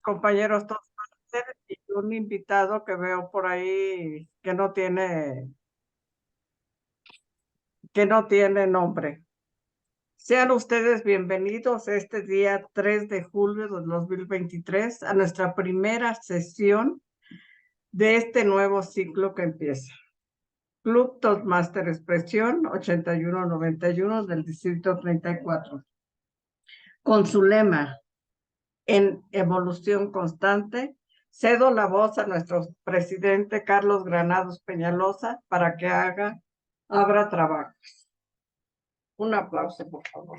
compañeros Toastmaster y un invitado que veo por ahí que no tiene nombre. Sean ustedes bienvenidos este día 3 de julio de 2023 a nuestra primera sesión de este nuevo ciclo que empieza. Club Toastmaster Expresión 8191 del Distrito 34. Con su lema, en evolución constante, cedo la voz a nuestro presidente Carlos Granados Peñalosa para que abra trabajos. Un aplauso, por favor.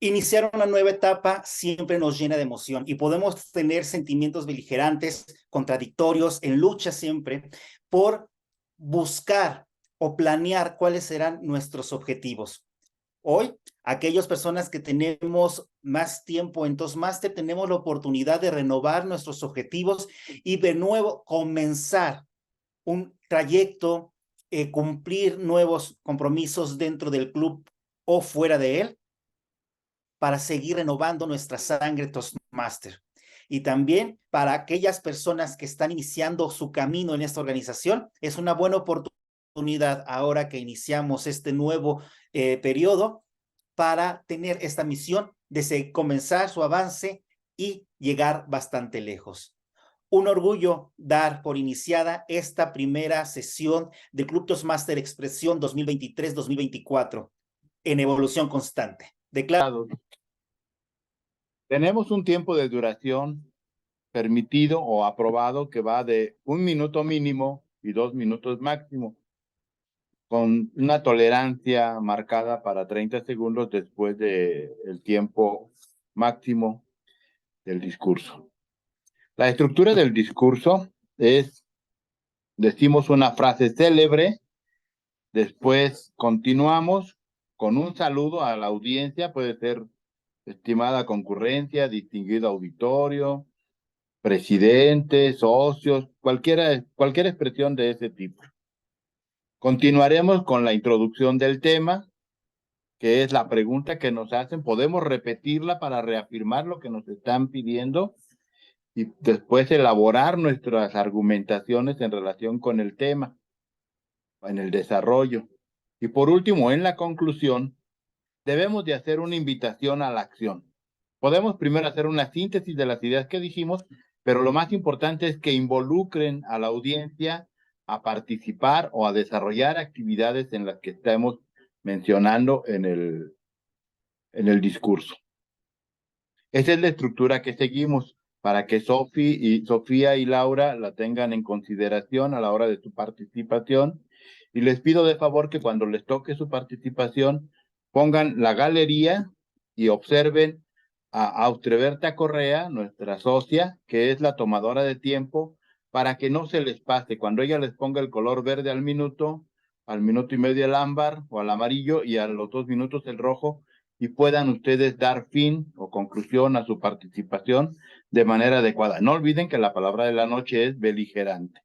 Iniciar una nueva etapa siempre nos llena de emoción y podemos tener sentimientos beligerantes, contradictorios, en lucha siempre por buscar o planear cuáles serán nuestros objetivos. Hoy, aquellas personas que tenemos más tiempo en Toastmaster, tenemos la oportunidad de renovar nuestros objetivos y de nuevo comenzar un trayecto, cumplir nuevos compromisos dentro del club o fuera de él, para seguir renovando nuestra sangre Toastmaster. Y también para aquellas personas que están iniciando su camino en esta organización, es una buena oportunidad ahora que iniciamos este nuevo periodo para tener esta misión de comenzar su avance y llegar bastante lejos. Un orgullo dar por iniciada esta primera sesión del Club Toastmaster Expresión 2023-2024 en evolución constante. Declaro. Tenemos un tiempo de duración permitido o aprobado que va de 1 minuto mínimo y 2 minutos máximo, con una tolerancia marcada para 30 segundos después del tiempo máximo del discurso. La estructura del discurso es, decimos una frase célebre, después continuamos con un saludo a la audiencia, puede ser estimada concurrencia, distinguido auditorio, presidente, socios, cualquier expresión de ese tipo. Continuaremos con la introducción del tema, que es la pregunta que nos hacen. Podemos repetirla para reafirmar lo que nos están pidiendo y después elaborar nuestras argumentaciones en relación con el tema, en el desarrollo. Y por último, en la conclusión, debemos de hacer una invitación a la acción. Podemos primero hacer una síntesis de las ideas que dijimos, pero lo más importante es que involucren a la audiencia a participar o a desarrollar actividades en las que estamos mencionando en el discurso. Esa es la estructura que seguimos para que Sofía y Laura la tengan en consideración a la hora de su participación. Y les pido de favor que cuando les toque su participación pongan la galería y observen a Austreberta Correa, nuestra socia, que es la tomadora de tiempo, para que no se les pase. Cuando ella les ponga el color verde al minuto y medio el ámbar o al amarillo y a los 2 minutos el rojo, y puedan ustedes dar fin o conclusión a su participación de manera adecuada. No olviden que la palabra de la noche es beligerante.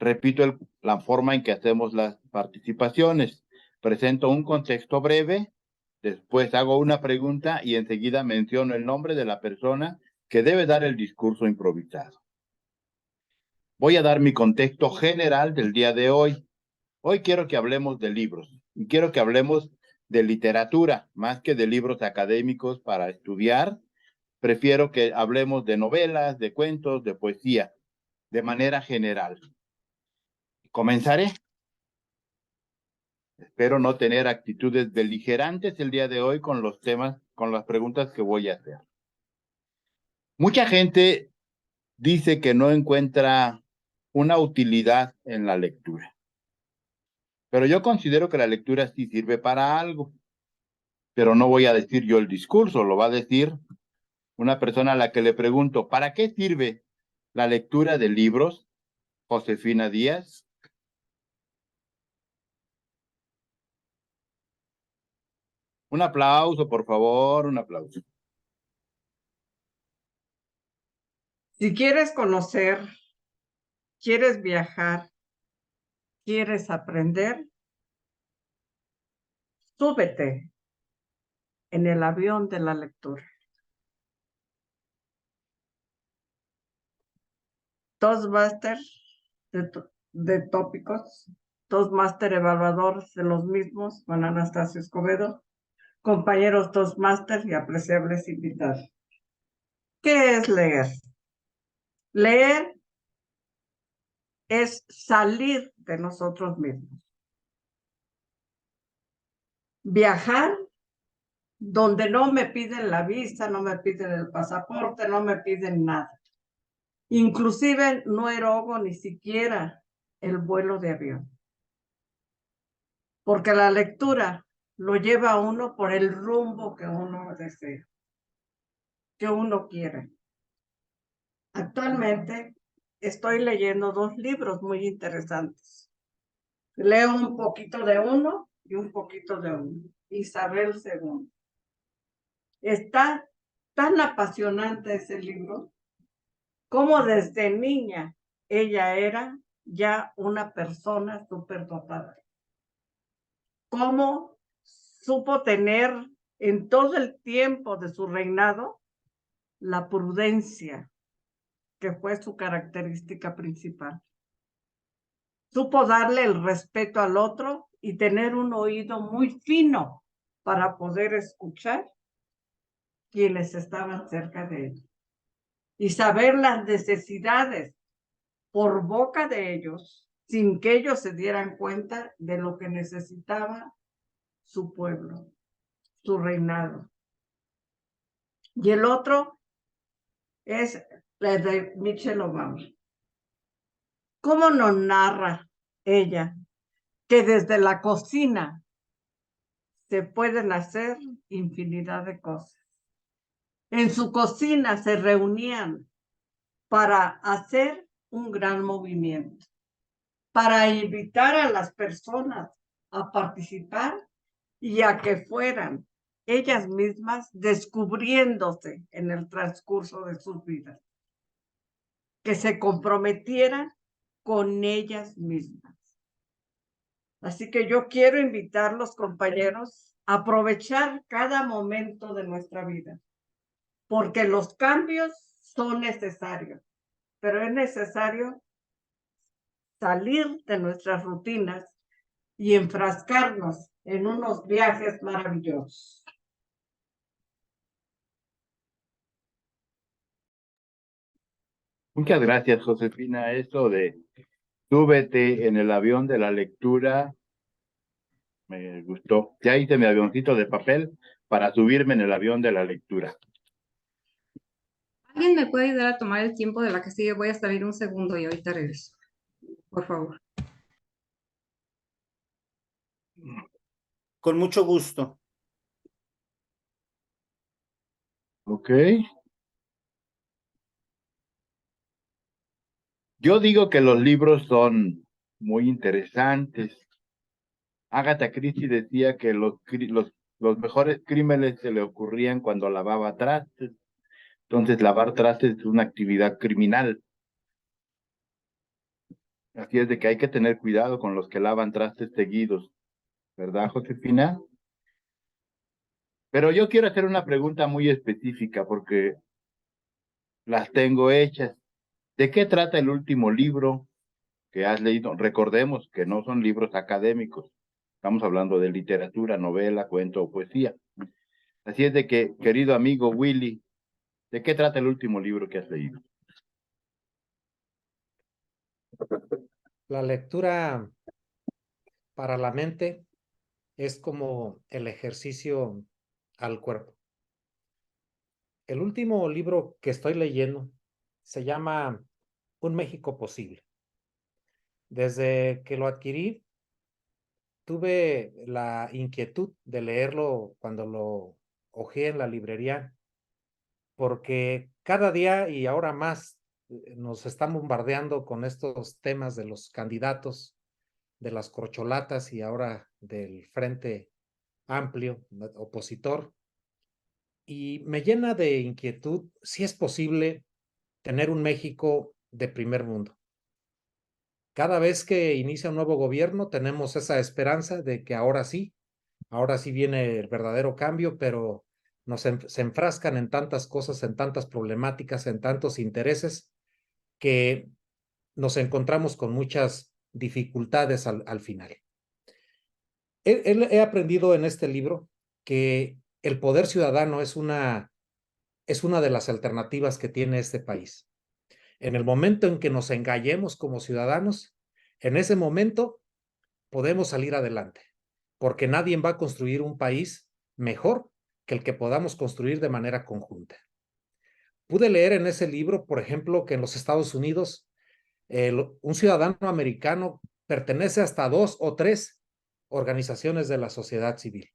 Repito la forma en que hacemos las participaciones. Presento un contexto breve, después hago una pregunta y enseguida menciono el nombre de la persona que debe dar el discurso improvisado. Voy a dar mi contexto general del día de hoy. Hoy quiero que hablemos de libros y quiero que hablemos de literatura, más que de libros académicos para estudiar. Prefiero que hablemos de novelas, de cuentos, de poesía, de manera general. Comenzaré. Espero no tener actitudes beligerantes el día de hoy con los temas, con las preguntas que voy a hacer. Mucha gente dice que no encuentra una utilidad en la lectura. Pero yo considero que la lectura sí sirve para algo. Pero no voy a decir yo el discurso, lo va a decir una persona a la que le pregunto, ¿para qué sirve la lectura de libros? Josefina Díaz. Un aplauso, por favor, un aplauso. Si quieres conocer, quieres viajar, quieres aprender, súbete en el avión de la lectura. Toastmaster de tópicos, Toastmaster evaluador de los mismos, Juan Anastasio Escobedo, compañeros Toastmaster y apreciables invitados. ¿Qué es leer? Leer es salir de nosotros mismos. Viajar donde no me piden la visa, no me piden el pasaporte, no me piden nada. Inclusive no erogo ni siquiera el vuelo de avión. Porque la lectura lo lleva a uno por el rumbo que uno desea, que uno quiere. Actualmente estoy leyendo 2 libros muy interesantes. Leo un poquito de uno y un poquito de uno. Isabel II. Está tan apasionante ese libro como desde niña ella era ya una persona superdotada. Cómo supo tener en todo el tiempo de su reinado la prudencia, que fue su característica principal. Supo darle el respeto al otro y tener un oído muy fino para poder escuchar quienes estaban cerca de ella y saber las necesidades por boca de ellos, sin que ellos se dieran cuenta de lo que necesitaba su pueblo, su reinado. Y el otro es la de Michelle Obama. ¿Cómo nos narra ella que desde la cocina se pueden hacer infinidad de cosas? En su cocina se reunían para hacer un gran movimiento, para invitar a las personas a participar y a que fueran ellas mismas descubriéndose en el transcurso de sus vidas, que se comprometieran con ellas mismas. Así que yo quiero invitar a los compañeros a aprovechar cada momento de nuestra vida, porque los cambios son necesarios, pero es necesario salir de nuestras rutinas y enfrascarnos en unos viajes maravillosos. Muchas gracias, Josefina. Eso de súbete en el avión de la lectura me gustó. Ya hice mi avioncito de papel para subirme en el avión de la lectura. ¿Alguien me puede ayudar a tomar el tiempo de la que sigue? Voy a salir un segundo y ahorita regreso. Por favor. Con mucho gusto. Ok. Yo digo que los libros son muy interesantes. Agatha Christie decía que los mejores crímenes se le ocurrían cuando lavaba trastes. Entonces, lavar trastes es una actividad criminal. Así es de que hay que tener cuidado con los que lavan trastes seguidos. ¿Verdad, Josefina? Pero yo quiero hacer una pregunta muy específica porque las tengo hechas. ¿De qué trata el último libro que has leído? Recordemos que no son libros académicos. Estamos hablando de literatura, novela, cuento o poesía. Así es de que, querido amigo Willy, ¿de qué trata el último libro que has leído? La lectura para la mente es como el ejercicio al cuerpo. El último libro que estoy leyendo se llama Un México Posible. Desde que lo adquirí, tuve la inquietud de leerlo cuando lo hojeé en la librería, porque cada día y ahora más nos están bombardeando con estos temas de los candidatos, de las corcholatas y ahora del Frente Amplio, opositor. Y me llena de inquietud si es posible tener un México de primer mundo. Cada vez que inicia un nuevo gobierno tenemos esa esperanza de que ahora sí viene el verdadero cambio, pero se enfrascan en tantas cosas, en tantas problemáticas, en tantos intereses, que nos encontramos con muchas dificultades al final. He aprendido en este libro que el poder ciudadano es una de las alternativas que tiene este país. En el momento en que nos engallemos como ciudadanos, en ese momento podemos salir adelante, porque nadie va a construir un país mejor que el que podamos construir de manera conjunta. Pude leer en ese libro, por ejemplo, que en los Estados Unidos un ciudadano americano pertenece hasta 2 o 3 organizaciones de la sociedad civil,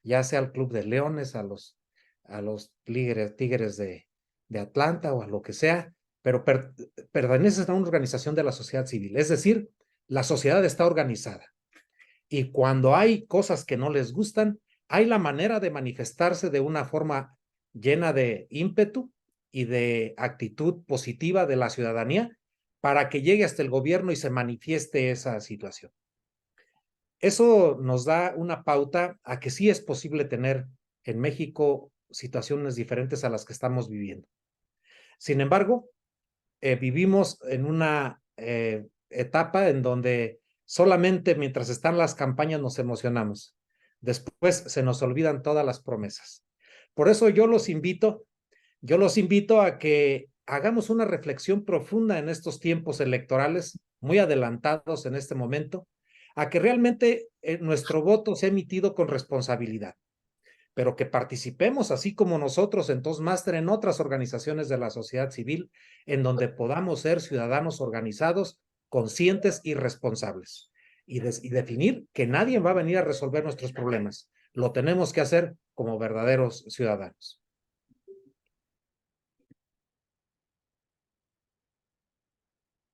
ya sea al Club de Leones, a los Tigres de Atlanta o a lo que sea, pero perteneces a una organización de la sociedad civil. Es decir, la sociedad está organizada. Y cuando hay cosas que no les gustan, hay la manera de manifestarse de una forma llena de ímpetu y de actitud positiva de la ciudadanía para que llegue hasta el gobierno y se manifieste esa situación. Eso nos da una pauta a que sí es posible tener en México situaciones diferentes a las que estamos viviendo. Sin embargo, vivimos en una etapa en donde solamente mientras están las campañas nos emocionamos. Después se nos olvidan todas las promesas. Por eso yo los invito a que hagamos una reflexión profunda en estos tiempos electorales, muy adelantados en este momento, a que realmente nuestro voto sea emitido con responsabilidad, pero que participemos así como nosotros en Toastmaster en otras organizaciones de la sociedad civil, en donde podamos ser ciudadanos organizados, conscientes y responsables, y definir que nadie va a venir a resolver nuestros problemas. Lo tenemos que hacer como verdaderos ciudadanos.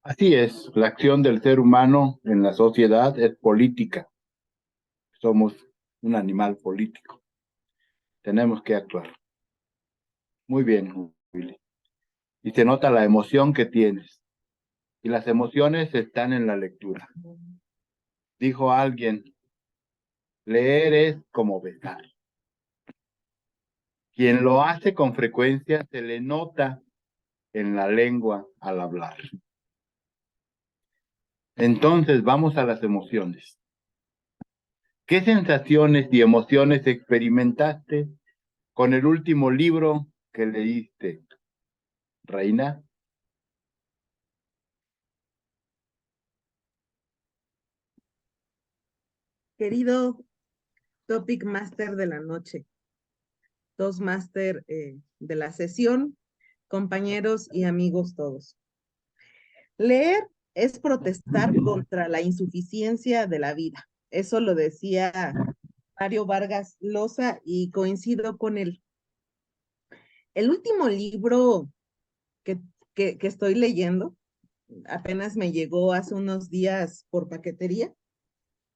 Así es, la acción del ser humano en la sociedad es política. Somos un animal político. Tenemos que actuar. Muy bien, Willy. Y se nota la emoción que tienes. Y las emociones están en la lectura. Dijo alguien, leer es como besar. Quien lo hace con frecuencia se le nota en la lengua al hablar. Entonces vamos a las emociones. ¿Qué sensaciones y emociones experimentaste con el último libro que leíste, Reina? Querido Topic Master de la noche, Toastmaster de la sesión, compañeros y amigos todos. Leer es protestar contra la insuficiencia de la vida. Eso lo decía Mario Vargas Llosa y coincido con él. El último libro que estoy leyendo, apenas me llegó hace unos días por paquetería,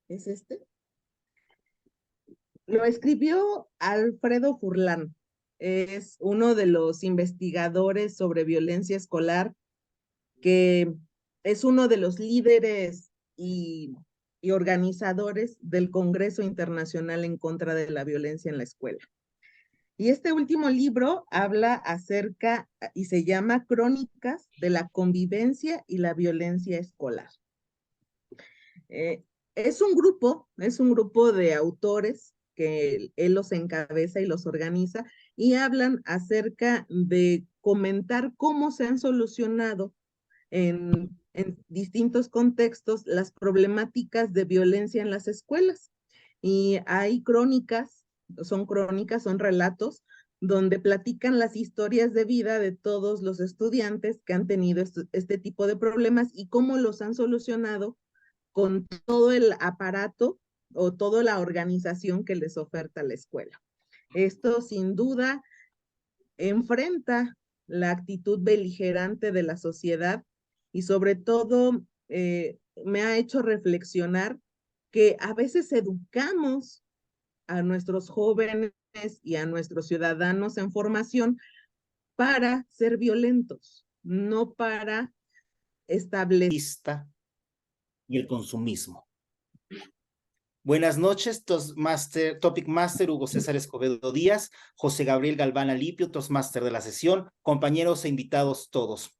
es este. Lo escribió Alfredo Furlan. Es uno de los investigadores sobre violencia escolar, que es uno de los líderes y organizadores del Congreso Internacional en contra de la violencia en la escuela. Y este último libro habla acerca y se llama Crónicas de la convivencia y la violencia escolar. Es un grupo de autores que él los encabeza y los organiza y hablan acerca de comentar cómo se han solucionado en distintos contextos las problemáticas de violencia en las escuelas. Y hay son relatos donde platican las historias de vida de todos los estudiantes que han tenido este tipo de problemas y cómo los han solucionado con todo el aparato o toda la organización que les oferta la escuela. Esto sin duda enfrenta la actitud beligerante de la sociedad y sobre todo me ha hecho reflexionar que a veces educamos a nuestros jóvenes y a nuestros ciudadanos en formación para ser violentos, no para establecer. Y el consumismo. Buenas noches, Topic Master Hugo César Escobedo Díaz, José Gabriel Galván Alipio, Toastmaster de la sesión, compañeros e invitados todos.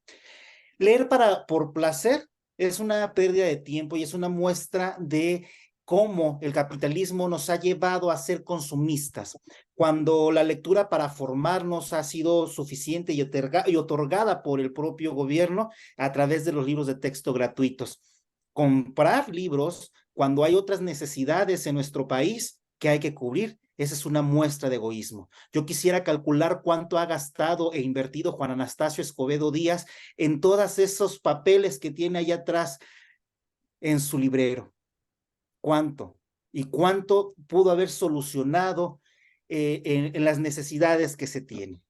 Leer por placer es una pérdida de tiempo y es una muestra de cómo el capitalismo nos ha llevado a ser consumistas, cuando la lectura para formarnos ha sido suficiente y otorgada por el propio gobierno a través de los libros de texto gratuitos. Comprar libros cuando hay otras necesidades en nuestro país que hay que cubrir. Esa es una muestra de egoísmo. Yo quisiera calcular cuánto ha gastado e invertido Juan Anastasio Escobedo Díaz en todos esos papeles que tiene allá atrás en su librero. ¿Cuánto? ¿Y cuánto pudo haber solucionado en las necesidades que se tienen?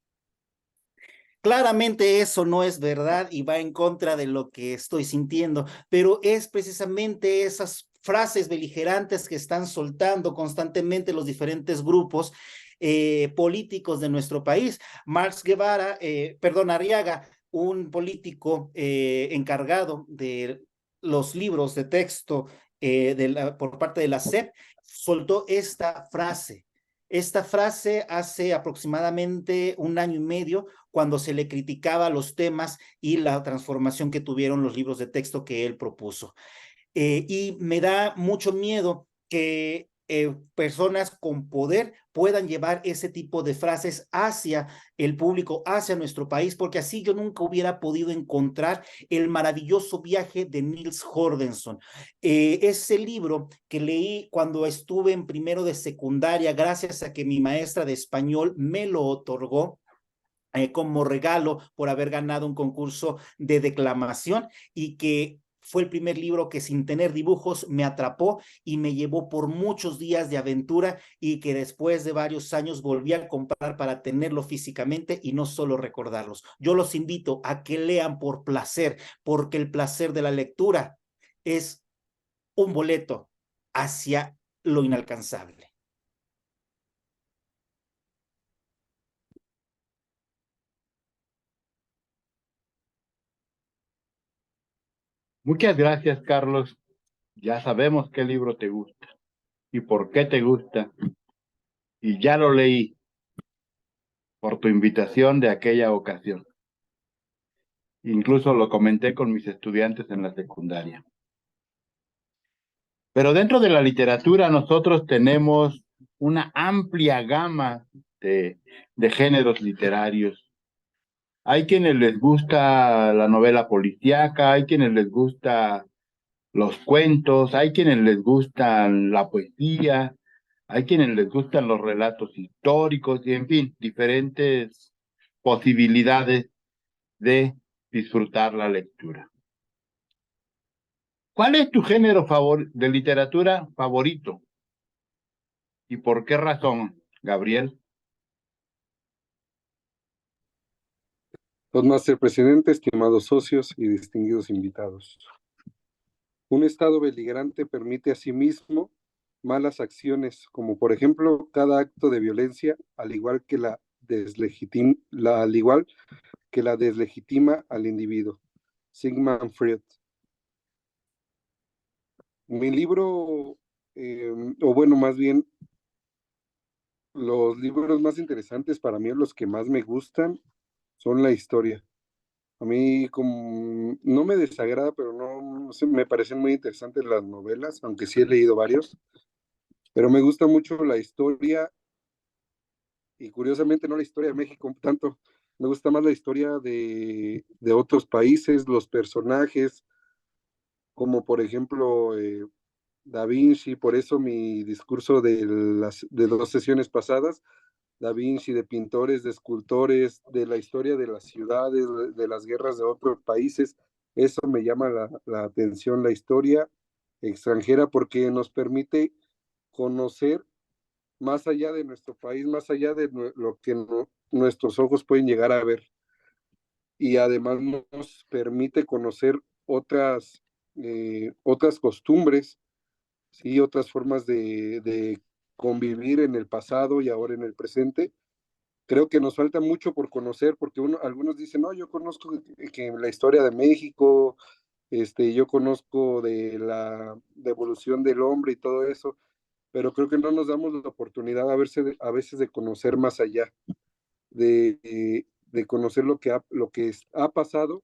Claramente eso no es verdad y va en contra de lo que estoy sintiendo, pero es precisamente esas frases beligerantes que están soltando constantemente los diferentes grupos políticos de nuestro país. Marx Guevara, Arriaga, un político encargado de los libros de texto por parte de la SEP, soltó esta frase. Esta frase hace aproximadamente 1 año y medio, cuando se le criticaba los temas y la transformación que tuvieron los libros de texto que él propuso. Y me da mucho miedo que personas con poder puedan llevar ese tipo de frases hacia el público, hacia nuestro país, porque así yo nunca hubiera podido encontrar el maravilloso viaje de Niels Jorgensen. Ese libro que leí cuando estuve en primero de secundaria, gracias a que mi maestra de español me lo otorgó como regalo por haber ganado un concurso de declamación, y que fue el primer libro que sin tener dibujos me atrapó y me llevó por muchos días de aventura, y que después de varios años volví a comprar para tenerlo físicamente y no solo recordarlos. Yo los invito a que lean por placer, porque el placer de la lectura es un boleto hacia lo inalcanzable. Muchas gracias, Carlos. Ya sabemos qué libro te gusta y por qué te gusta. Y ya lo leí por tu invitación de aquella ocasión. Incluso lo comenté con mis estudiantes en la secundaria. Pero dentro de la literatura nosotros tenemos una amplia gama de géneros literarios. Hay quienes les gusta la novela policíaca, hay quienes les gusta los cuentos, hay quienes les gustan la poesía, hay quienes les gustan los relatos históricos y, en fin, diferentes posibilidades de disfrutar la lectura. ¿Cuál es tu género de literatura favorito? ¿Y por qué razón, Gabriel? Master Presidente, estimados socios y distinguidos invitados. Un Estado beligerante permite a sí mismo malas acciones, como por ejemplo cada acto de violencia, al igual que la deslegitima al individuo. Sigmund Freud. Mi libro, o bueno, más bien, los libros más interesantes para mí, los que más me gustan, son la historia. A mí como, no me desagrada, pero no sé, me parecen muy interesantes las novelas, aunque sí he leído varios, pero me gusta mucho la historia, y curiosamente no la historia de México tanto, me gusta más la historia de otros países, los personajes, como por ejemplo Da Vinci. Por eso mi discurso de 2 sesiones pasadas, Da Vinci, de pintores, de escultores, de la historia de las ciudades, de las guerras de otros países. Eso me llama la atención, la historia extranjera, porque nos permite conocer más allá de nuestro país, más allá de lo que nuestros ojos pueden llegar a ver. Y además nos permite conocer otras costumbres, ¿sí? Otras formas de convivir en el pasado y ahora en el presente. Creo que nos falta mucho por conocer, porque algunos dicen, no, yo conozco que la historia de México, yo conozco de la evolución del hombre y todo eso, pero creo que no nos damos la oportunidad a veces de conocer más allá, de conocer lo que ha pasado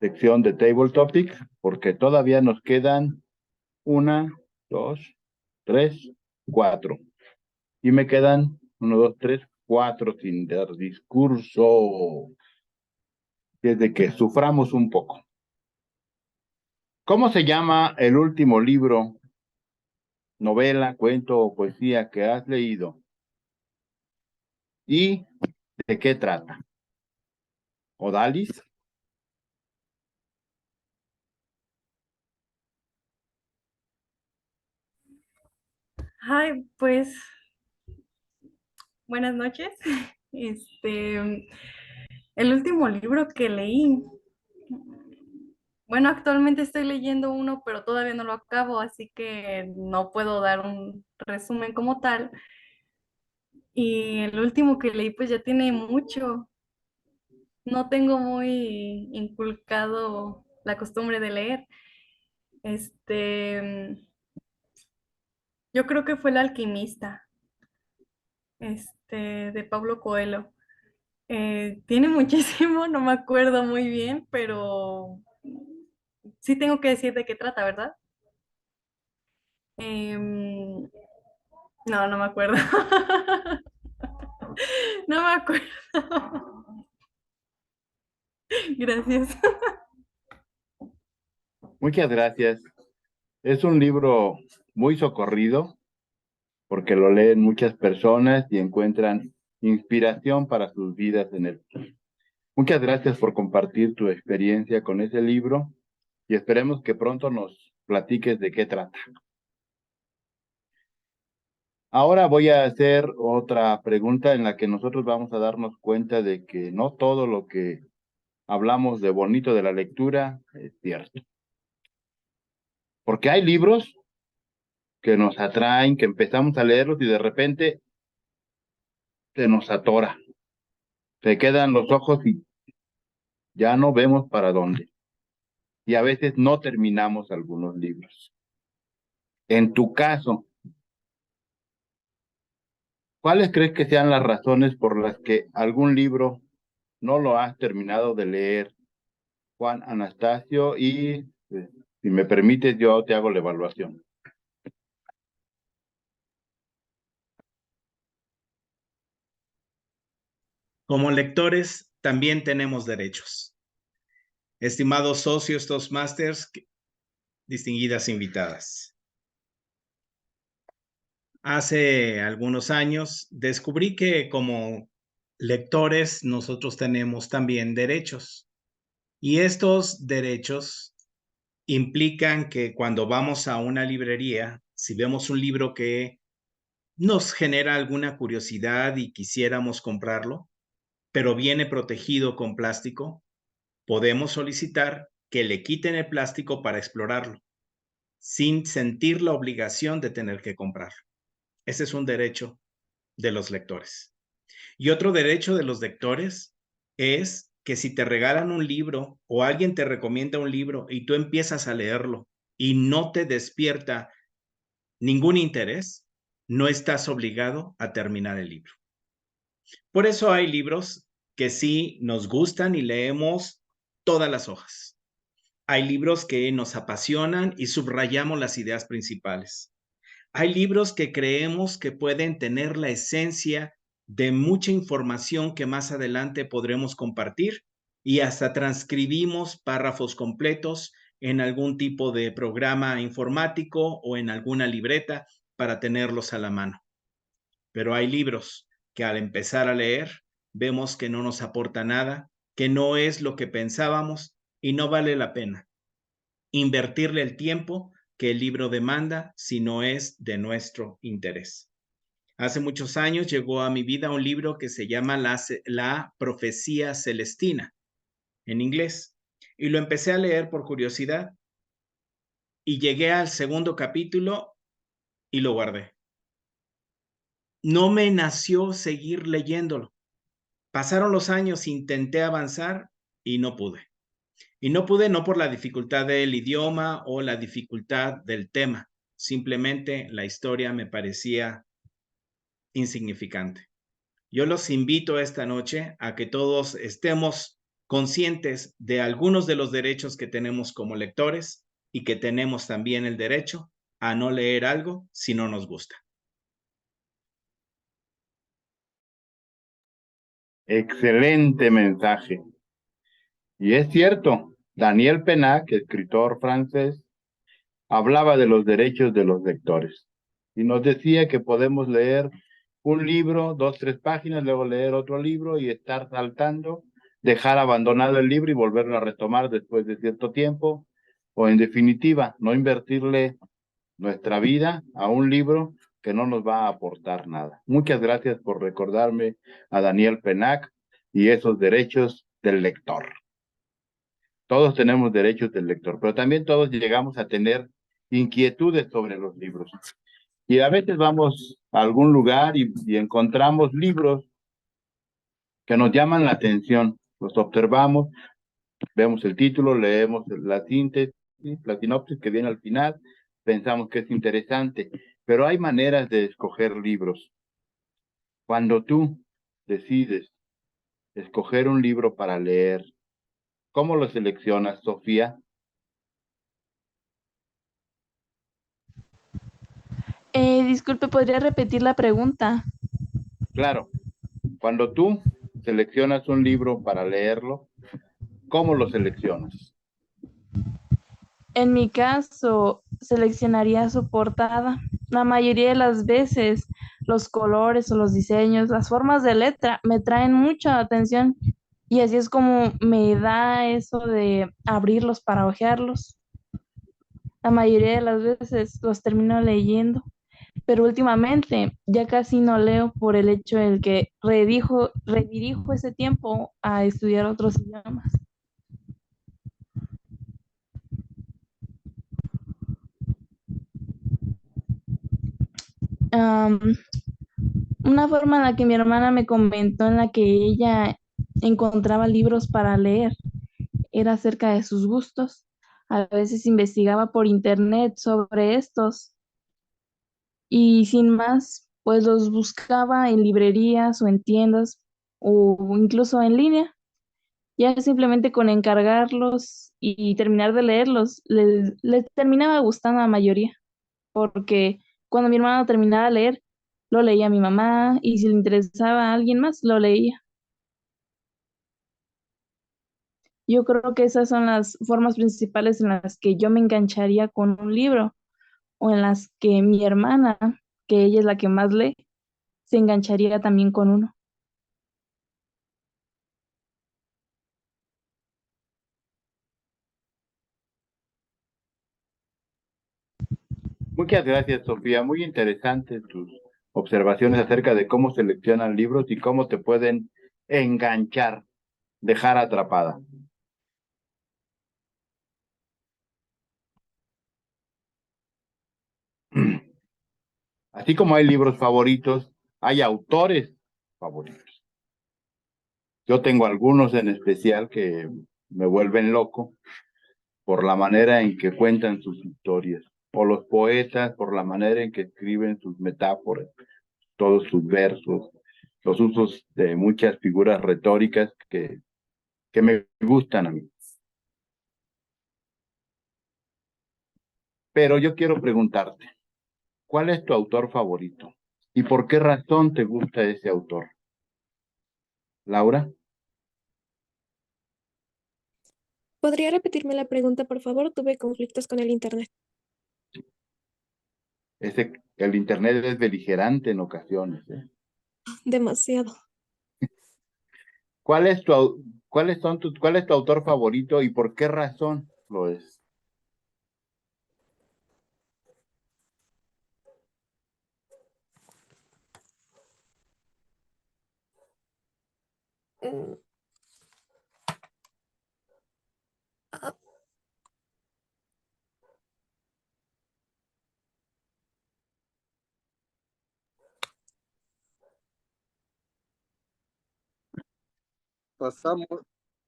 sección de Table Topics, porque todavía nos quedan 1, 2, 3, 4. Y me quedan 1, 2, 3, 4 sin dar discurso. Desde que suframos un poco. ¿Cómo se llama el último libro, novela, cuento o poesía que has leído? ¿Y de qué trata? ¿Odalis? Ay, pues, buenas noches. El último libro que leí, bueno, actualmente estoy leyendo uno, pero todavía no lo acabo, así que no puedo dar un resumen como tal. Y el último que leí, pues ya tiene mucho. No tengo muy inculcado la costumbre de leer. Este, yo creo que fue El alquimista, de Pablo Coelho. Tiene muchísimo, no me acuerdo muy bien, pero sí tengo que decir de qué trata, ¿verdad? Em, no, no me acuerdo. No me acuerdo. Gracias. Muchas gracias. Es un libro muy socorrido porque lo leen muchas personas y encuentran inspiración para sus vidas en él. Muchas gracias por compartir tu experiencia con ese libro y esperemos que pronto nos platiques de qué trata. Ahora voy a hacer otra pregunta en la que nosotros vamos a darnos cuenta de que no todo lo que hablamos de bonito de la lectura es cierto. Porque hay libros que nos atraen, que empezamos a leerlos y de repente se nos atora. Se quedan los ojos y ya no vemos para dónde. Y a veces no terminamos algunos libros. En tu caso, ¿cuáles crees que sean las razones por las que algún libro no lo has terminado de leer, Juan Anastasio? Y si me permites, yo te hago la evaluación. Como lectores, también tenemos derechos. Estimados socios Toastmasters, distinguidas invitadas. Hace algunos años descubrí que como lectores nosotros tenemos también derechos. Y estos derechos implican que cuando vamos a una librería, si vemos un libro que nos genera alguna curiosidad y quisiéramos comprarlo, pero viene protegido con plástico, podemos solicitar que le quiten el plástico para explorarlo, sin sentir la obligación de tener que comprarlo. Ese es un derecho de los lectores. Y otro derecho de los lectores es que si te regalan un libro o alguien te recomienda un libro y tú empiezas a leerlo y no te despierta ningún interés, no estás obligado a terminar el libro. Por eso hay libros que sí nos gustan y leemos todas las hojas. Hay libros que nos apasionan y subrayamos las ideas principales. Hay libros que creemos que pueden tener la esencia de mucha información que más adelante podremos compartir y hasta transcribimos párrafos completos en algún tipo de programa informático o en alguna libreta para tenerlos a la mano. Pero hay libros que al empezar a leer vemos que no nos aporta nada, que no es lo que pensábamos y no vale la pena invertirle el tiempo que el libro demanda si no es de nuestro interés. Hace muchos años llegó a mi vida un libro que se llama La Profecía Celestina, en inglés, y lo empecé a leer por curiosidad y llegué al segundo capítulo y lo guardé. No me nació seguir leyéndolo. Pasaron los años, intenté avanzar y no pude. Y no pude no por la dificultad del idioma o la dificultad del tema. Simplemente la historia me parecía insignificante. Yo los invito esta noche a que todos estemos conscientes de algunos de los derechos que tenemos como lectores y que tenemos también el derecho a no leer algo si no nos gusta. Excelente mensaje. Y es cierto, Daniel Pennac, escritor francés, hablaba de los derechos de los lectores y nos decía que podemos leer un libro, 2, 3 páginas, luego leer otro libro y estar saltando, dejar abandonado el libro y volverlo a retomar después de cierto tiempo, o en definitiva, no invertirle nuestra vida a un libro que no nos va a aportar nada. Muchas gracias por recordarme a Daniel Pennac y esos derechos del lector. Todos tenemos derechos del lector, pero también todos llegamos a tener inquietudes sobre los libros. Y a veces vamos a algún lugar y encontramos libros que nos llaman la atención. Los observamos, vemos el título, leemos la síntesis, la sinopsis que viene al final, pensamos que es interesante, pero hay maneras de escoger libros. Cuando tú decides escoger un libro para leer, ¿cómo lo seleccionas, Sofía? Disculpe, ¿podría repetir la pregunta? Claro, cuando tú seleccionas un libro para leerlo, ¿cómo lo seleccionas? En mi caso, seleccionaría su portada. La mayoría de las veces, los colores o los diseños, las formas de letra me traen mucha atención y así es como me da eso de abrirlos para hojearlos. La mayoría de las veces los termino leyendo, pero últimamente ya casi no leo por el hecho de que redirijo ese tiempo a estudiar otros idiomas. Am, una forma en la que mi hermana me comentó en la que ella encontraba libros para leer era acerca de sus gustos. A veces investigaba por internet sobre estos y sin más, pues los buscaba en librerías o en tiendas o incluso en línea. Ya simplemente con encargarlos y terminar de leerlos, les terminaba gustando a la mayoría, porque cuando mi hermano terminaba de leer, lo leía a mi mamá y si le interesaba a alguien más, lo leía. Yo creo que esas son las formas principales en las que yo me engancharía con un libro o en las que mi hermana, que ella es la que más lee, se engancharía también con uno. Muchas gracias, Sofía. Muy interesantes tus observaciones acerca de cómo seleccionan libros y cómo te pueden enganchar, dejar atrapada. Así como hay libros favoritos, hay autores favoritos. Yo tengo algunos en especial que me vuelven loco por la manera en que cuentan sus historias, o los poetas por la manera en que escriben sus metáforas, todos sus versos, los usos de muchas figuras retóricas que me gustan a mí. Pero yo quiero preguntarte, ¿cuál es tu autor favorito? ¿Y por qué razón te gusta ese autor? Laura, ¿Podría repetirme la pregunta, por favor? Tuve conflictos con el internet. el internet es beligerante en ocasiones, ¿eh? Demasiado. ¿Cuál es tu autor favorito y por qué razón lo es? Mm, ah,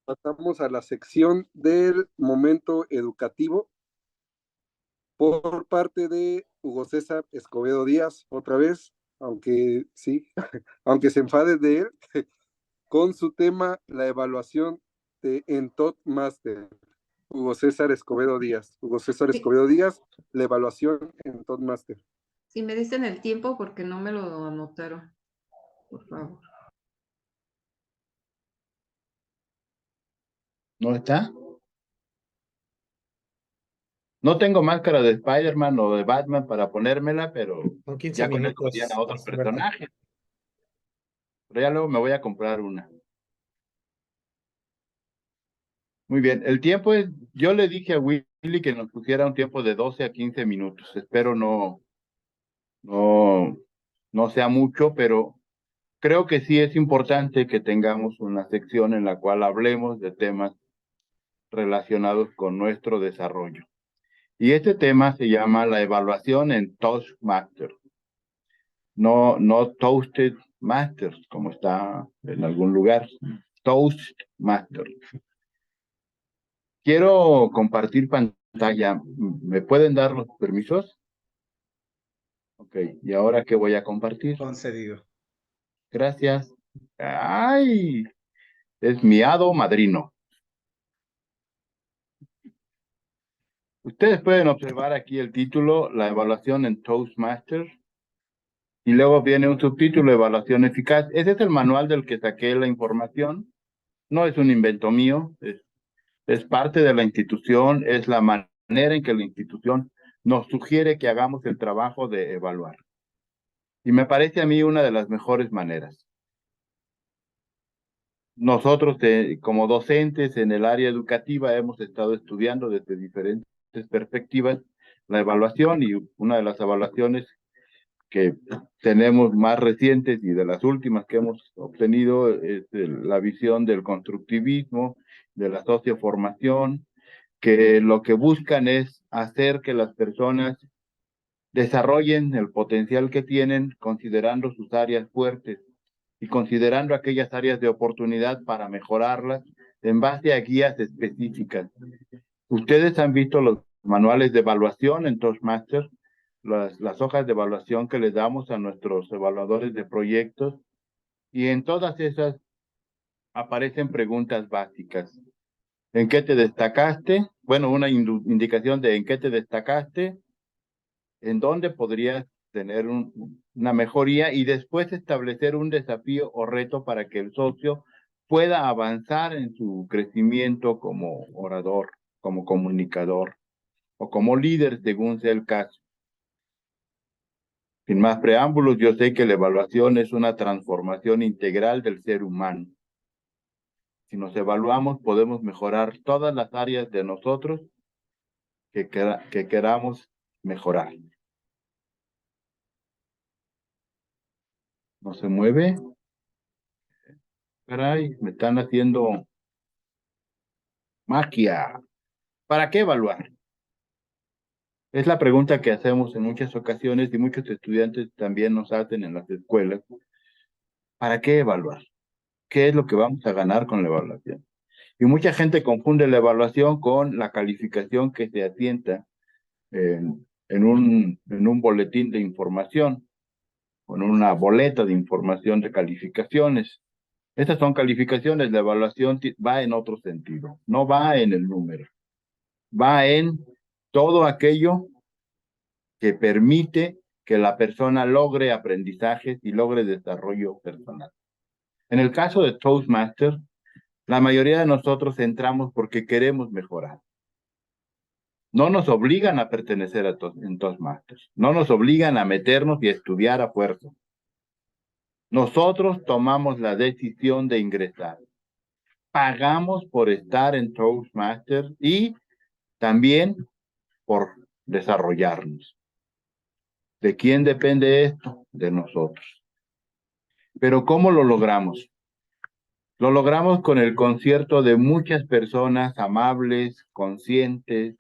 Pasamos a la sección del momento educativo por parte de Hugo César Escobedo Díaz, otra vez, aunque sí, aunque se enfade de él, con su tema, la evaluación en Toastmaster. Hugo César Escobedo Díaz. Hugo César Sí. Escobedo Díaz, la evaluación en Toastmaster. Si me dicen el tiempo porque no me lo anotaron, por favor. ¿No está? No tengo máscara de Spider-Man o de Batman para ponérmela, pero Son 15 ya con eso minutos. verían a otro Roberto. personaje. Pero ya luego me voy a comprar una. Muy bien, el tiempo es, yo le dije a Willy que nos pusiera un tiempo de 12 a 15 minutos. Espero no sea mucho, pero creo que sí es importante que tengamos una sección en la cual hablemos de temas relacionados con nuestro desarrollo. Y este tema se llama la evaluación en Toastmaster. No Toasted Master, como está en algún lugar. Toastmaster. Quiero compartir pantalla. ¿Me pueden dar los permisos? Ok, ¿y ahora qué voy a compartir? Concedido. Gracias. ¡Ay! Es mi hado madrino. Ustedes pueden observar aquí el título, la evaluación en Toastmaster. Y luego viene un subtítulo, evaluación eficaz. Ese es el manual del que saqué la información. No es un invento mío, es parte de la institución, es la manera en que la institución nos sugiere que hagamos el trabajo de evaluar. Y me parece a mí una de las mejores maneras. Nosotros, como docentes en el área educativa, hemos estado estudiando desde diferentes perspectivas la evaluación, y una de las evaluaciones que tenemos más recientes y de las últimas que hemos obtenido es la visión del constructivismo, de la socioformación, que lo que buscan es hacer que las personas desarrollen el potencial que tienen considerando sus áreas fuertes y considerando aquellas áreas de oportunidad para mejorarlas en base a guías específicas. Ustedes han visto los manuales de evaluación en Toastmasters, las hojas de evaluación que les damos a nuestros evaluadores de proyectos, y en todas esas aparecen preguntas básicas. ¿En qué te destacaste? Bueno, una indicación de en qué te destacaste, en dónde podrías tener una mejoría, y después establecer un desafío o reto para que el socio pueda avanzar en su crecimiento como orador, como comunicador o como líder, según sea el caso. Sin más preámbulos, yo sé que la evaluación es una transformación integral del ser humano. Si nos evaluamos, podemos mejorar todas las áreas de nosotros que queramos mejorar. ¿No se mueve? Caray, me están haciendo magia. ¿Para qué evaluar? Es la pregunta que hacemos en muchas ocasiones y muchos estudiantes también nos hacen en las escuelas. ¿Para qué evaluar? ¿Qué es lo que vamos a ganar con la evaluación? Y mucha gente confunde la evaluación con la calificación que se asienta en un boletín de información, con una boleta de información de calificaciones. Estas son calificaciones, la evaluación va en otro sentido, no va en el número, va en todo aquello que permite que la persona logre aprendizajes y logre desarrollo personal. En el caso de Toastmasters, la mayoría de nosotros entramos porque queremos mejorar. No nos obligan a pertenecer en Toastmasters, no nos obligan a meternos y a estudiar a fuerza. Nosotros tomamos la decisión de ingresar. Pagamos por estar en Toastmasters y también por desarrollarnos. ¿De quién depende esto? De nosotros. Pero ¿cómo lo logramos? Lo logramos con el concierto de muchas personas amables, conscientes,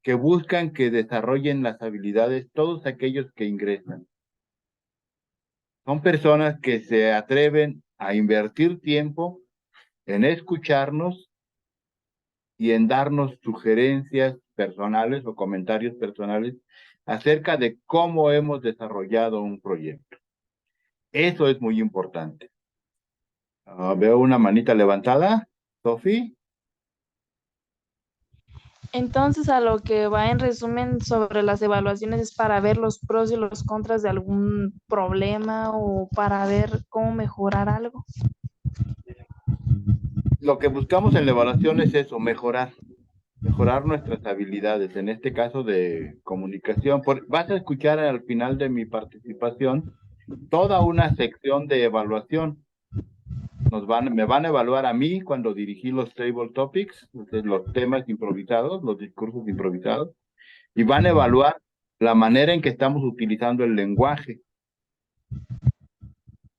que buscan que desarrollen las habilidades todos aquellos que ingresan. Son personas que se atreven a invertir tiempo en escucharnos y en darnos sugerencias personales o comentarios personales acerca de cómo hemos desarrollado un proyecto. Eso es muy importante. Veo una manita levantada, Sofi. Entonces, a lo que va en resumen sobre las evaluaciones es para ver los pros y los contras de algún problema o para ver cómo mejorar algo. Lo que buscamos en la evaluación es eso, mejorar nuestras habilidades, en este caso de comunicación. Vas a escuchar al final de mi participación toda una sección de evaluación. Me van a evaluar a mí cuando dirigí los table topics, los temas improvisados, los discursos improvisados, y van a evaluar la manera en que estamos utilizando el lenguaje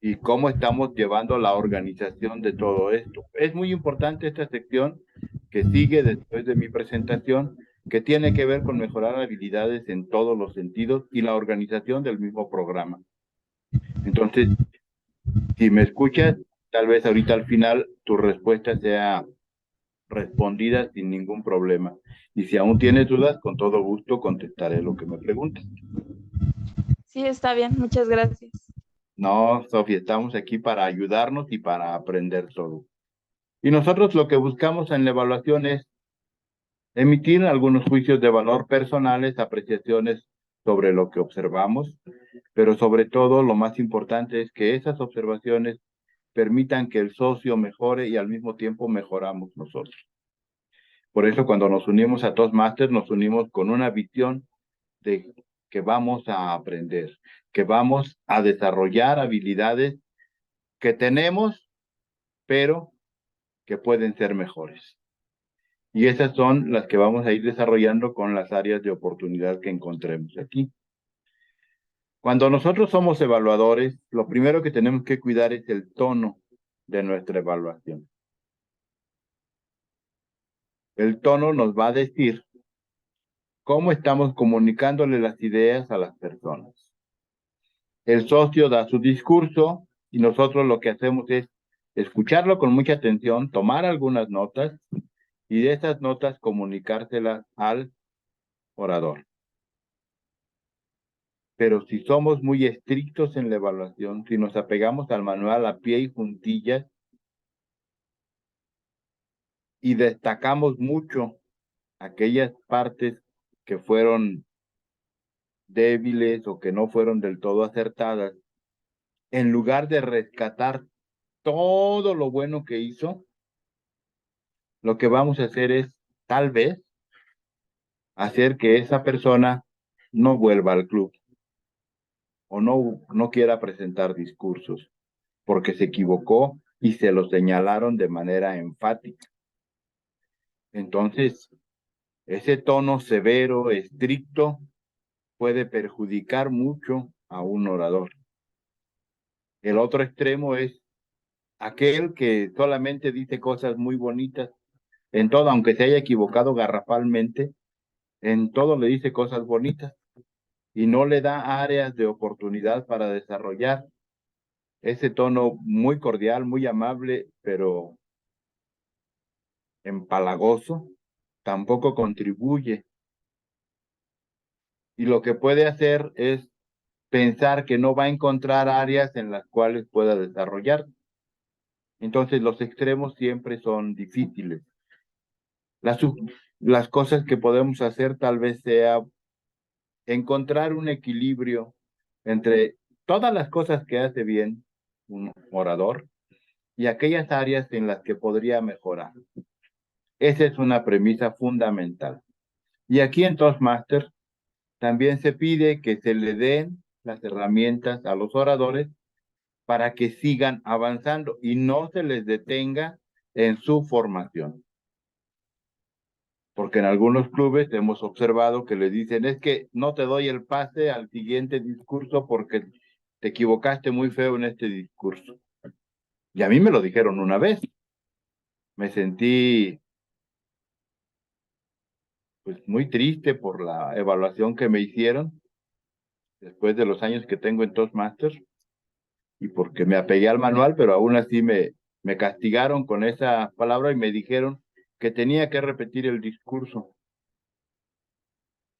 y cómo estamos llevando la organización de todo esto. Es muy importante esta sección que sigue después de mi presentación, que tiene que ver con mejorar habilidades en todos los sentidos y la organización del mismo programa. Entonces, si me escuchas, tal vez ahorita al final tu respuesta sea respondida sin ningún problema. Y si aún tienes dudas, con todo gusto contestaré lo que me preguntes. Sí, está bien, muchas gracias. No, Sofía, estamos aquí para ayudarnos y para aprender todo. Y nosotros lo que buscamos en la evaluación es emitir algunos juicios de valor personales, apreciaciones sobre lo que observamos, pero sobre todo lo más importante es que esas observaciones permitan que el socio mejore y al mismo tiempo mejoramos nosotros. Por eso cuando nos unimos a Toastmasters nos unimos con una visión de que vamos a aprender, que vamos a desarrollar habilidades que tenemos, pero que pueden ser mejores. Y esas son las que vamos a ir desarrollando con las áreas de oportunidad que encontremos aquí. Cuando nosotros somos evaluadores, lo primero que tenemos que cuidar es el tono de nuestra evaluación. El tono nos va a decir cómo estamos comunicándole las ideas a las personas. El socio da su discurso y nosotros lo que hacemos es escucharlo con mucha atención, tomar algunas notas y de esas notas comunicárselas al orador. Pero si somos muy estrictos en la evaluación, si nos apegamos al manual a pie y juntillas y destacamos mucho aquellas partes que fueron débiles o que no fueron del todo acertadas, en lugar de rescatar todo lo bueno que hizo, lo que vamos a hacer es, tal vez, hacer que esa persona no vuelva al club o no quiera presentar discursos, porque se equivocó y se lo señalaron de manera enfática. Entonces, ese tono severo, estricto, puede perjudicar mucho a un orador. El otro extremo es aquel que solamente dice cosas muy bonitas en todo, aunque se haya equivocado garrafalmente, en todo le dice cosas bonitas y no le da áreas de oportunidad para desarrollar ese tono muy cordial, muy amable, pero empalagoso, tampoco contribuye. Y lo que puede hacer es pensar que no va a encontrar áreas en las cuales pueda desarrollar. Entonces los extremos siempre son difíciles. Las cosas que podemos hacer tal vez sea encontrar un equilibrio entre todas las cosas que hace bien un orador y aquellas áreas en las que podría mejorar. Esa es una premisa fundamental. Y aquí en Toastmasters también se pide que se le den las herramientas a los oradores para que sigan avanzando y no se les detenga en su formación. Porque en algunos clubes hemos observado que le dicen, es que no te doy el pase al siguiente discurso porque te equivocaste muy feo en este discurso. Y a mí me lo dijeron una vez. Me sentí pues muy triste por la evaluación que me hicieron después de los años que tengo en Toastmasters y porque me apegué al manual, pero aún así me castigaron con esa palabra y me dijeron que tenía que repetir el discurso.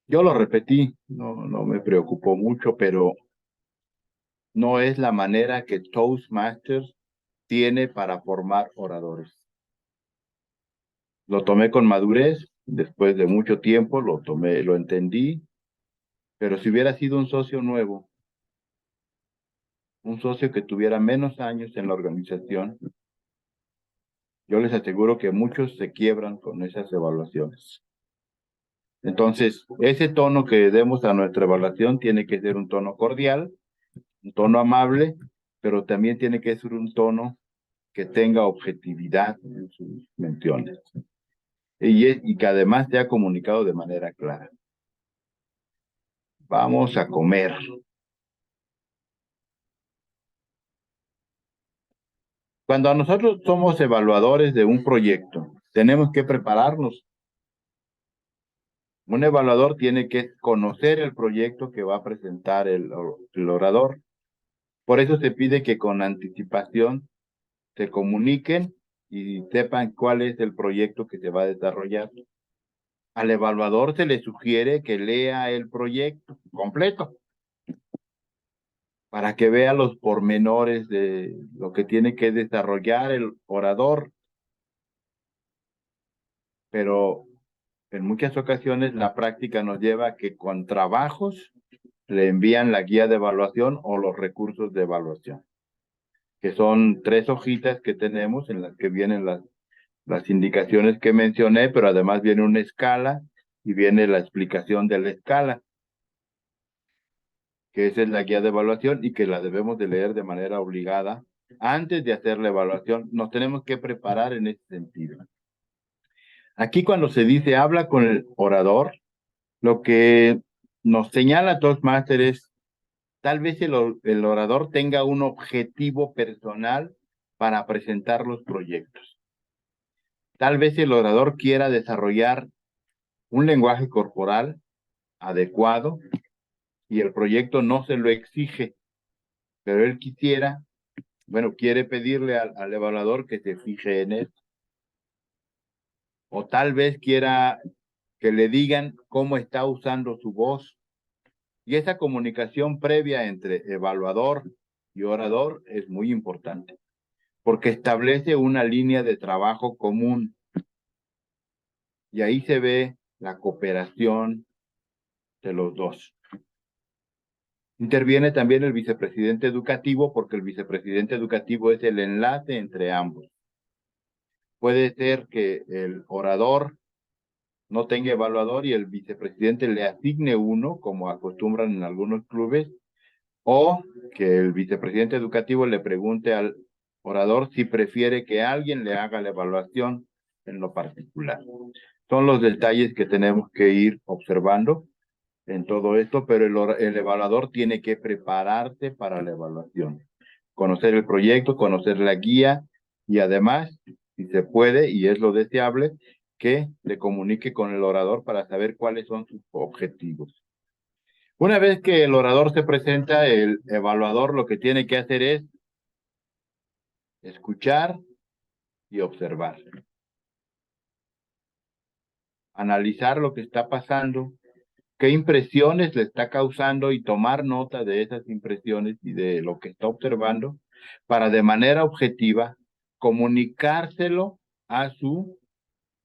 Yo lo repetí, no me preocupó mucho, pero no es la manera que Toastmasters tiene para formar oradores. Lo tomé con madurez, después de mucho tiempo lo tomé, lo entendí, pero si hubiera sido un socio nuevo, un socio que tuviera menos años en la organización, yo les aseguro que muchos se quiebran con esas evaluaciones. Entonces, ese tono que demos a nuestra evaluación tiene que ser un tono cordial, un tono amable, pero también tiene que ser un tono que tenga objetividad en sus menciones y que además sea comunicado de manera clara. Vamos a comer. Cuando nosotros somos evaluadores de un proyecto, tenemos que prepararnos. Un evaluador tiene que conocer el proyecto que va a presentar el orador. Por eso se pide que con anticipación se comuniquen y sepan cuál es el proyecto que se va a desarrollar. Al evaluador se le sugiere que lea el proyecto completo para que vea los pormenores de lo que tiene que desarrollar el orador. Pero en muchas ocasiones la práctica nos lleva a que con trabajos le envían la guía de evaluación o los recursos de evaluación, que son 3 hojitas que tenemos en las que vienen las indicaciones que mencioné, pero además viene una escala y viene la explicación de la escala, que esa es la guía de evaluación y que la debemos de leer de manera obligada antes de hacer la evaluación. Nos tenemos que preparar en ese sentido. Aquí cuando se dice habla con el orador, lo que nos señala Toastmaster es tal vez el orador tenga un objetivo personal para presentar los proyectos. Tal vez el orador quiera desarrollar un lenguaje corporal adecuado y el proyecto no se lo exige, pero él quiere pedirle al evaluador que se fije en él. O tal vez quiera que le digan cómo está usando su voz. Y esa comunicación previa entre evaluador y orador es muy importante, porque establece una línea de trabajo común. Y ahí se ve la cooperación de los dos. Interviene también el vicepresidente educativo, porque el vicepresidente educativo es el enlace entre ambos. Puede ser que el orador no tenga evaluador y el vicepresidente le asigne uno, como acostumbran en algunos clubes, o que el vicepresidente educativo le pregunte al orador si prefiere que alguien le haga la evaluación en lo particular. Son los detalles que tenemos que ir observando en todo esto, pero el evaluador tiene que prepararse para la evaluación, conocer el proyecto, conocer la guía y además, si se puede y es lo deseable, que le comunique con el orador para saber cuáles son sus objetivos. Una vez que el orador se presenta, el evaluador lo que tiene que hacer es escuchar y observar. Analizar lo que está pasando, qué impresiones le está causando y tomar nota de esas impresiones y de lo que está observando para de manera objetiva comunicárselo a su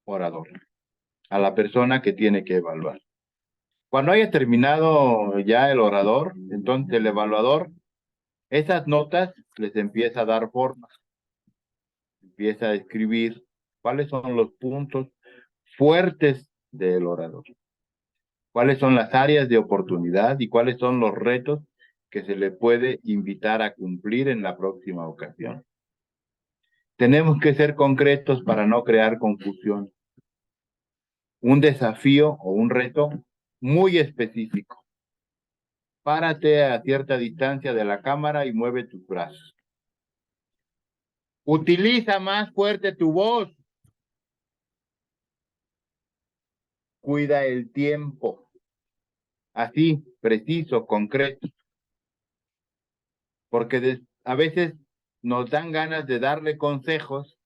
orador, a la persona que tiene que evaluar. Cuando haya terminado ya el orador, entonces el evaluador, esas notas les empieza a dar forma, empieza a escribir cuáles son los puntos fuertes del orador, cuáles son las áreas de oportunidad y cuáles son los retos que se le puede invitar a cumplir en la próxima ocasión. Tenemos que ser concretos para no crear confusión. Un desafío o un reto muy específico. Párate a cierta distancia de la cámara y mueve tus brazos. Utiliza más fuerte tu voz. Cuida el tiempo. Así, preciso, concreto. Porque a veces nos dan ganas de darle consejos,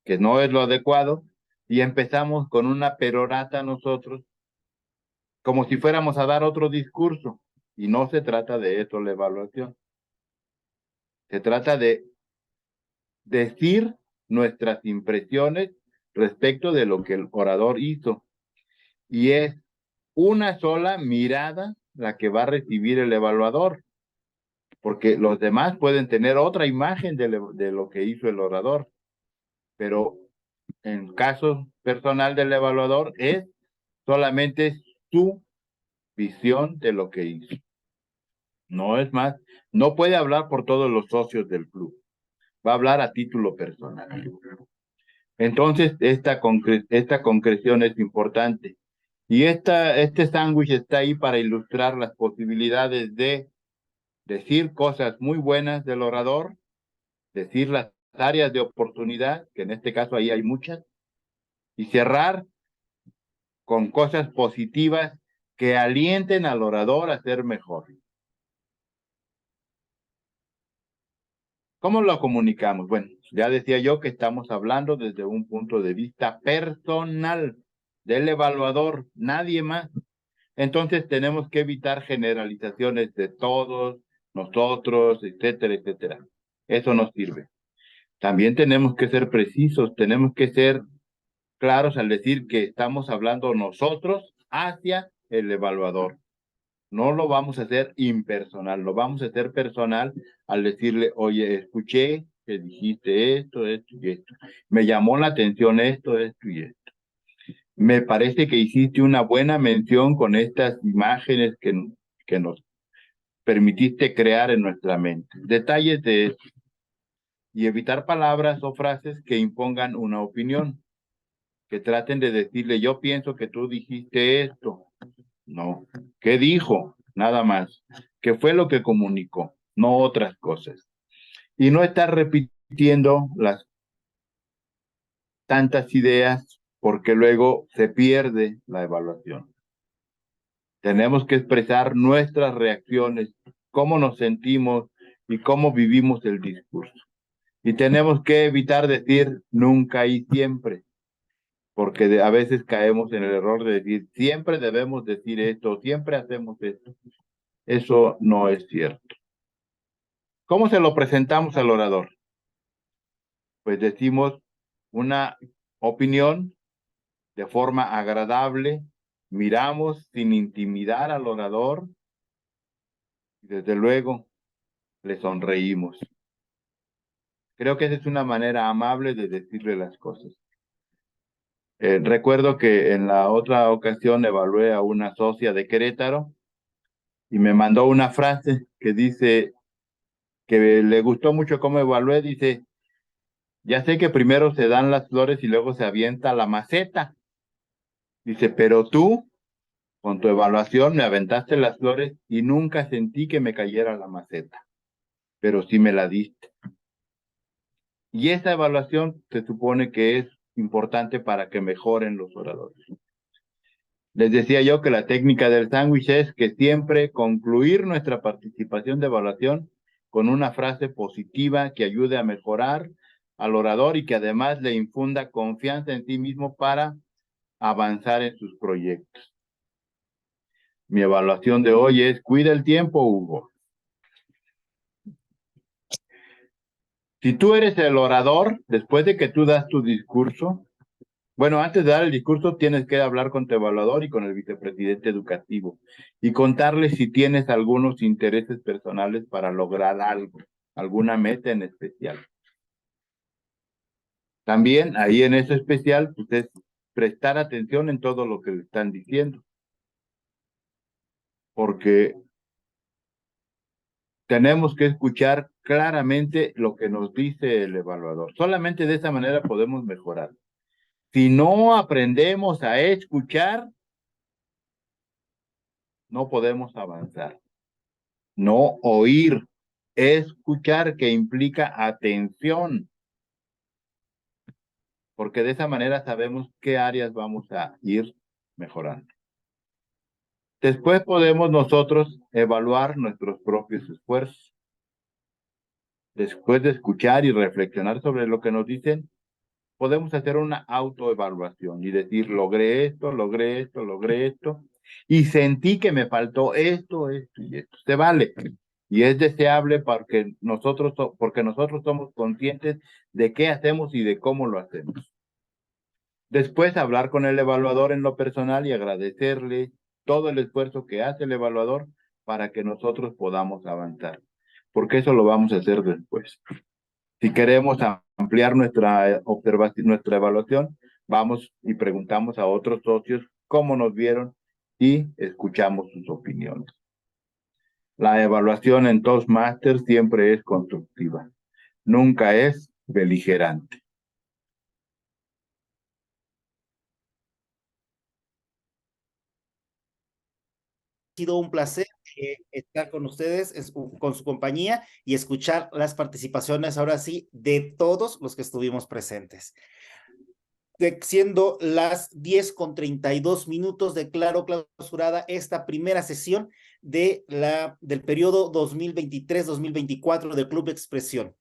que no es lo adecuado, y empezamos con una perorata nosotros, como si fuéramos a dar otro discurso. Y no se trata de eso la evaluación. Se trata de decir nuestras impresiones respecto de lo que el orador hizo y es una sola mirada la que va a recibir el evaluador, porque los demás pueden tener otra imagen de lo que hizo el orador, pero en caso personal del evaluador es solamente su visión de lo que hizo. No es más, no puede hablar por todos los socios del club, va a hablar a título personal. Entonces, esta concreción es importante. Y este sándwich está ahí para ilustrar las posibilidades de decir cosas muy buenas del orador, decir las áreas de oportunidad, que en este caso ahí hay muchas, y cerrar con cosas positivas que alienten al orador a ser mejor. ¿Cómo lo comunicamos? Bueno, ya decía yo que estamos hablando desde un punto de vista personal del evaluador, nadie más. Entonces tenemos que evitar generalizaciones de todos, nosotros, etcétera, etcétera. Eso no sirve. También tenemos que ser precisos, tenemos que ser claros al decir que estamos hablando nosotros hacia el evaluador. No lo vamos a hacer impersonal, lo vamos a hacer personal al decirle, oye, escuché que dijiste esto, esto y esto. Me llamó la atención esto, esto y esto. Me parece que hiciste una buena mención con estas imágenes que nos permitiste crear en nuestra mente. Detalles de eso. Y evitar palabras o frases que impongan una opinión, que traten de decirle, yo pienso que tú dijiste esto. No. ¿Qué dijo? Nada más. ¿Qué fue lo que comunicó? No otras cosas. Y no estar repitiendo las tantas ideas porque luego se pierde la evaluación. Tenemos que expresar nuestras reacciones, cómo nos sentimos y cómo vivimos el discurso. Y tenemos que evitar decir nunca y siempre, porque a veces caemos en el error de decir siempre debemos decir esto, siempre hacemos esto. Eso no es cierto. ¿Cómo se lo presentamos al orador? Pues decimos una opinión de forma agradable, miramos sin intimidar al orador y desde luego le sonreímos. Creo que esa es una manera amable de decirle las cosas. Recuerdo que en la otra ocasión evalué a una socia de Querétaro y me mandó una frase que dice que le gustó mucho cómo evalué, dice, ya sé que primero se dan las flores y luego se avienta la maceta. Dice, pero tú, con tu evaluación, me aventaste las flores y nunca sentí que me cayera la maceta, pero sí me la diste. Y esa evaluación se supone que es importante para que mejoren los oradores. Les decía yo que la técnica del sándwich es que siempre concluir nuestra participación de evaluación con una frase positiva que ayude a mejorar al orador y que además le infunda confianza en sí mismo para avanzar en sus proyectos. Mi evaluación de hoy es, cuida el tiempo, Hugo. Si tú eres el orador, después de que tú das tu discurso, bueno, antes de dar el discurso tienes que hablar con tu evaluador y con el vicepresidente educativo y contarles si tienes algunos intereses personales para lograr algo, alguna meta en especial. También ahí en eso especial, pues es prestar atención en todo lo que le están diciendo. Porque tenemos que escuchar claramente lo que nos dice el evaluador. Solamente de esa manera podemos mejorar. Si no aprendemos a escuchar, no podemos avanzar. No oír, escuchar, que implica atención. Porque de esa manera sabemos qué áreas vamos a ir mejorando. Después podemos nosotros evaluar nuestros propios esfuerzos. Después de escuchar y reflexionar sobre lo que nos dicen, podemos hacer una autoevaluación y decir, logré esto, logré esto, logré esto, y sentí que me faltó esto, esto y esto. Se vale. Y es deseable porque nosotros somos conscientes de qué hacemos y de cómo lo hacemos. Después hablar con el evaluador en lo personal y agradecerle todo el esfuerzo que hace el evaluador para que nosotros podamos avanzar, porque eso lo vamos a hacer después. Si queremos ampliar nuestra observación, nuestra evaluación, vamos y preguntamos a otros socios cómo nos vieron y escuchamos sus opiniones. La evaluación en Toastmasters siempre es constructiva, nunca es beligerante. Ha sido un placer estar con ustedes, con su compañía y escuchar las participaciones ahora sí de todos los que estuvimos presentes. Siendo las 10:32, declaro clausurada esta primera sesión del periodo 2023-2024 del Club Expresión.